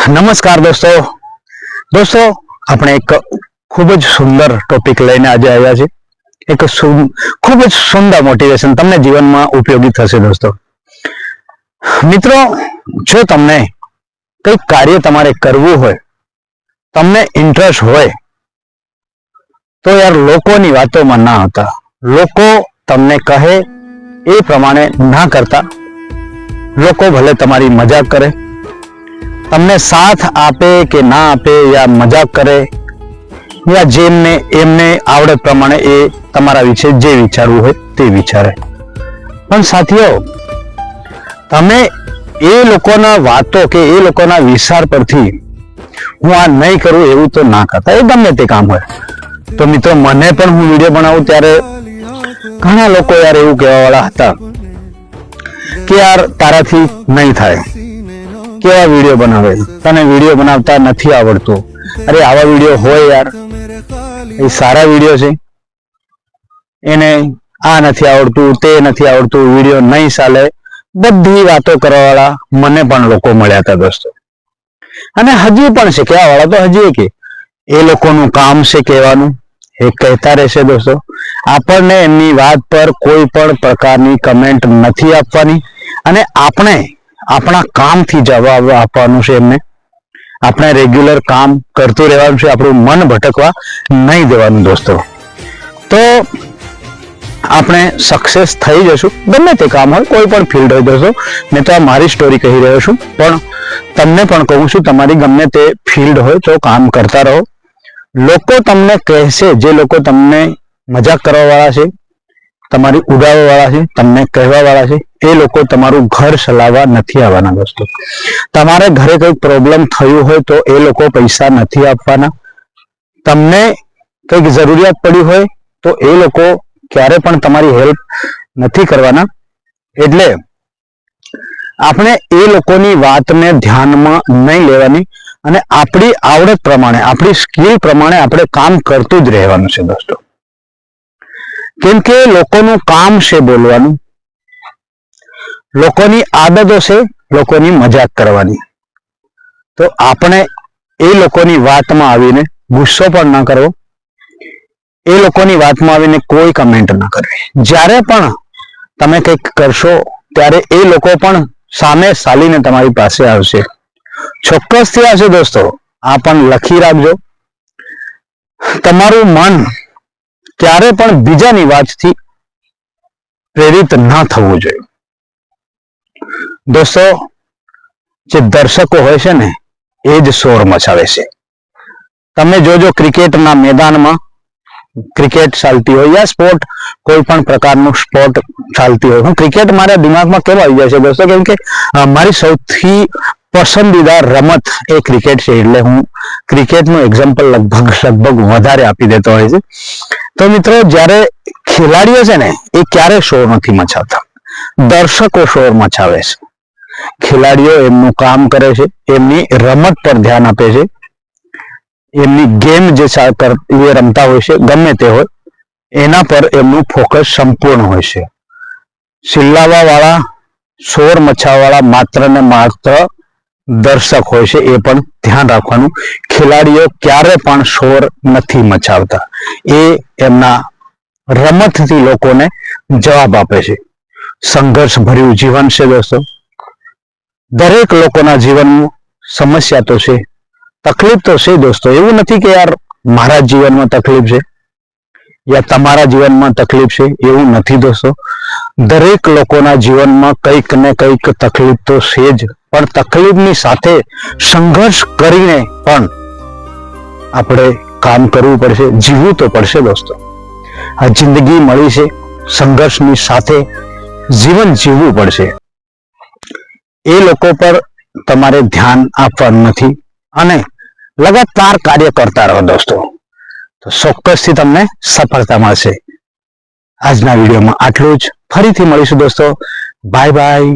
નમસ્કાર દોસ્તો આપણે એક ખૂબ જ સુંદર ટોપિક લઈને આજે આવ્યા છે। એક ખૂબ જ સુંદર મોટિવેશન તમને જીવનમાં ઉપયોગી થશે દોસ્તો। મિત્રો, જો તમને કંઈક કાર્ય તમારે કરવું હોય, તમને ઇન્ટરેસ્ટ હોય, તો યાર લોકોની વાતોમાં ના આવતા। લોકો તમને કહે એ પ્રમાણે ના કરતા। લોકો ભલે તમારી મજાક કરે, તમને સાથ આપે કે ના આપે, યા મજાક કરે, યા જેમને એમને આવડત પ્રમાણે એ તમારા વિશે જે વિચારવું હોય તે વિચારે, પણ સાથીઓ, તમે એ લોકોના વાતો કે એ લોકોના વિચાર પરથી હું આ નહીં કરું એવું તો ના કરતા। એ ગમે તે કામ હોય તો મિત્રો, મને પણ હું વિડીયો બનાવું ત્યારે ઘણા લોકો યાર એવું કહેવા વાળા હતા કે યાર તારાથી નહીં થાય, કેવા વિડીયો બનાવે, તને વિડીયો બનાવતા નથી આવડતું। અરે આવા વિડીયો હોય યાર, એ સારા વિડીયો છે, એને આ નથી આવડતું, તે નથી આવડતું, વિડીયો નહીં ચાલે, બધી વાતો કરવા વાળા મને પણ લોકો મળ્યા હતા દોસ્તો। અને હજી પણ છે કહેવા વાળા, તો હજી કે એ લોકોનું કામ છે કહેવાનું, એ કહેતા રહેશે દોસ્તો। આપણને એમની વાત પર કોઈ પણ પ્રકારની કમેન્ટ નથી આપવાની, અને આપણે આપણા કામથી જવાબ આપવાનું છે એમને। આપણે રેગ્યુલર કામ કરતું રહેવાનું છે, આપણું મન ભટકવા નહીં દેવાનું દોસ્તો। તો આપણે સક્સેસ થઈ જશું, ગમે તે કામ હોય, કોઈ પણ ફિલ્ડ હોય દોસ્તો। મેં તો આ મારી સ્ટોરી કહી રહ્યો છું, પણ તમને પણ કહું છું, તમારી ગમે તે ફિલ્ડ હોય તો કામ કરતા રહો। લોકો તમને કહેશે, જે લોકો તમને મજાક કરવા વાળા છે, તમારી ઉડાવવા વાળા છે, તમને કહેવા વાળા છે, એ લોકો તમારું ઘર ચલાવવા નથી આવવાના દોસ્તો। તમારે ઘરે કંઈક પ્રોબ્લેમ થયું હોય તો એ લોકો પૈસા નથી આપવાના। તમને કંઈક જરૂરિયાત પડી હોય તો એ લોકો ક્યારે પણ તમારી હેલ્પ નથી કરવાના। એટલે આપણે એ લોકોની વાતને ધ્યાનમાં નહીં લેવાની, અને આપણી આવડત પ્રમાણે, આપણી સ્કિલ પ્રમાણે આપણે કામ કરતું જ રહેવાનું છે દોસ્તો। કેમ કે લોકોનું કામ છે બોલવાનું, લોકોની આદતો છે લોકોની મજાક કરવાની। તો આપણે એ લોકોની વાતમાં આવીને ગુસ્સો પણ ના કરવો, એ લોકોની વાતમાં આવીને કોઈ કમેન્ટ ના કરવી। જ્યારે પણ તમે કંઈક કરશો ત્યારે એ લોકો પણ સામે ચાલીને તમારી પાસે આવશે, ચોક્કસથી આવશે દોસ્તો। આ પણ લખી રાખજો, તમારું મન ક્યારે પણ બીજાની વાતથી પ્રેરિત ના થવું જોઈએ દોસ્તો। જે દર્શકો હોય છે ને, એ જ શોર મચાવે છે। તમે જોજો ક્રિકેટના મેદાનમાં ક્રિકેટ ચાલતી હોય, યા સ્પોર્ટ, કોઈ પણ પ્રકારનું સ્પોર્ટ ચાલતી હોય, ક્રિકેટ મારા દિમાગમાં કેમ આવી જાય છે દોસ્તો, કેમ કે મારી સૌથી પસંદીદા રમત એ ક્રિકેટ છે, એટલે હું ક્રિકેટનું એક્ઝામ્પલ લગભગ વધારે આપી દેતો હોય છે। તો મિત્રો, જ્યારે ખેલાડીઓ છે ને, એ ક્યારે શોર નથી મચાવતા, દર્શકો શોર મચાવે છે। ખેલાડીઓ એમનું કામ કરે છે, એમની રમત પર ધ્યાન આપે છે, એમની ગેમ જે એ રમતા હોય છે, ગમે તે હોય, એના પર એમનું ફોકસ સંપૂર્ણ હોય છે। ચિલ્લાવા વાળા, શોર મચાવવા વાળા માત્ર ને માત્ર દર્શક હોય છે, એ પણ ધ્યાન રાખવાનું। ખેલાડીઓ ક્યારે પણ શોર નથી મચાવતા, એ એમના રમતથી લોકોને જવાબ આપે છે। સંઘર્ષ ભર્યું જીવન છે દોસ્તો, દરેક લોકોના જીવનમાં સમસ્યા તો છે, તકલીફ તો છે દોસ્તો। એવું નથી કે યાર મારા જીવનમાં તકલીફ છે યા તમારા જીવનમાં તકલીફ છે, એવું નથી દોસ્તો। દરેક લોકોના જીવનમાં કંઈક ને કંઈક તકલીફ તો છે જ, પણ તકલીફની સાથે સંઘર્ષ કરીને પણ આપણે કામ કરવું પડશે, જીવવું તો પડશે દોસ્તો। આ જિંદગી મળી છે, સંઘર્ષની સાથે જીવન જીવવું પડશે। એ લોકો પર તમારે ધ્યાન આપવાનું નથી, અને લગાતાર કાર્ય કરતા રહો દોસ્તો, તો ચોક્કસથી તમને સફળતા મળશે। આજના વિડીયોમાં આટલું જ, ફરીથી મળીશું દોસ્તો। Bye bye.